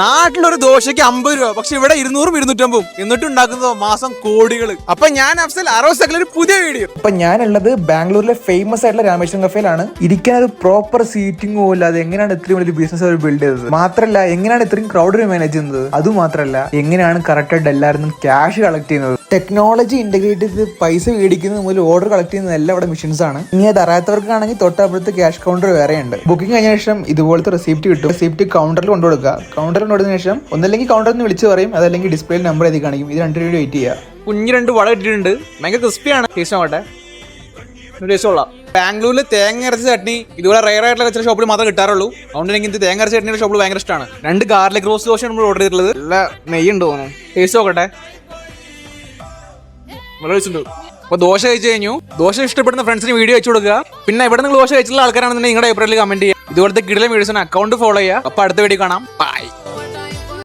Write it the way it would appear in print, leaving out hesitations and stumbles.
നാട്ടിലൊരു ദോശയ്ക്ക് 50 രൂപ, പക്ഷെ ഇവിടെ 200 250 എന്നിട്ട് ഉണ്ടാക്കുന്നതോ മാസം കോടികൾ. അപ്പൊ ഞാൻ അഫ്സൽ ഒരു പുതിയ വീഡിയോ. അപ്പൊ ഞാനുള്ളത് ബാംഗ്ലൂരിലെ ഫേമസ് ആയിട്ടുള്ള രാമേശ്വരം കഫേയിലാണ്. ഇരിക്കാൻ ഒരു പ്രോപ്പർ സീറ്റിംഗ് പോലും അത് എങ്ങനെയാണ് ഇത്രയും വലിയ ബിസിനസ് അവർ ബിൽഡ് ചെയ്തത്, മാത്രമല്ല എങ്ങനെയാണ് ഇത്രയും ക്രൗഡ് മാനേജ് ചെയ്യുന്നത്, അതുമാത്രമല്ല എങ്ങനെയാണ് കറക്റ്റ് ആയിട്ട് എല്ലാവരും ക്യാഷ് കളക്ട് ചെയ്യുന്നത്. ടെക്നോളജി ഇന്റഗ്രേറ്റ് ചെയ്ത് പൈസ മേടിക്കുന്നത് മുതൽ ഓർഡർ കളക്ട് ചെയ്യുന്നത് എല്ലാം ഇവിടെ മെഷീൻസ് ആണ്. ഇനി അത് അറിയാത്തവർക്കാണെങ്കിൽ തൊട്ടപ്പുറത്ത് ക്യാഷ് കൗണ്ടർ വേറെ ഉണ്ട്. ബുക്കിംഗ് കഴിഞ്ഞ ശേഷം ഇതുപോലത്തെ റെസിപ്റ്റ് കിട്ടും. റെസിപ്റ്റ് കൗണ്ടറിൽ കൊണ്ടുകൊടുക്കുക. കൗണ്ടറിൽ കൊണ്ടുവന്നതിന് ശേഷം ഒന്നല്ലെങ്കിൽ കൗണ്ടറിൽ നിന്ന് വിളിച്ച് പറയും, അതല്ലെങ്കിൽ ഡിസ്പ്ലേയിൽ നമ്പർ എഴുതി കാണിക്കും. ഇത് 2 മിനിറ്റ് വെയിറ്റ് ചെയ്യുക. കുഞ്ഞ് 2 വട ഇട്ടിട്ടുണ്ട്, ഭയങ്കര ക്രിസ്പിയാണ്. ടേസ്റ്റ് ആവട്ടെ, ടേസ്റ്റ് കൊള്ളാം. ബാംഗ്ലൂരിൽ തേങ്ങ അരച്ച ചട്നി ഇതുപോലെ റയർ ആയിട്ടുള്ള ചില ഷോപ്പിൽ മാത്രമേ കിട്ടാറുള്ളൂ. അതുകൊണ്ട് എനിക്ക് ഇത് തേങ്ങ അരച്ച ചട്നിയുടെ ഷോപ്പിൽ ഭയങ്കര ഇഷ്ടമാണ്. 2 ഗാർലിക് റോസ്റ്റ് ദോശയാണ് നമ്മൾ ഓർഡർ ചെയ്തിട്ടുള്ളത്. നല്ല നെയ്യുണ്ട് തോന്നുന്നു. ടേസ്റ്റ് നോക്കട്ടെ, നല്ല ടേസ്റ്റ് ഉണ്ട്. അപ്പോൾ ദോശ കഴിച്ചു കഴിഞ്ഞു. ദോശ ഇഷ്ടപ്പെടുന്ന ഫ്രണ്ട്സിന് വീഡിയോ അയച്ചു കൊടുക്കുക. പിന്നെ ഇവിടെ നിങ്ങൾ ദോശ കഴിച്ചിട്ടുള്ള ആൾക്കാരാണെന്നുണ്ടെങ്കിൽ നിങ്ങളുടെ അഭിപ്രായത്തിൽ കമന്റ് ചെയ്യുക. ഇതുപോലത്തെ കിടിലൻ വീഡിയോസിന് അക്കൗണ്ട് ഫോളോ ചെയ്യുക. അപ്പോൾ അടുത്ത വീഡിയോ കാണാം. ബൈ.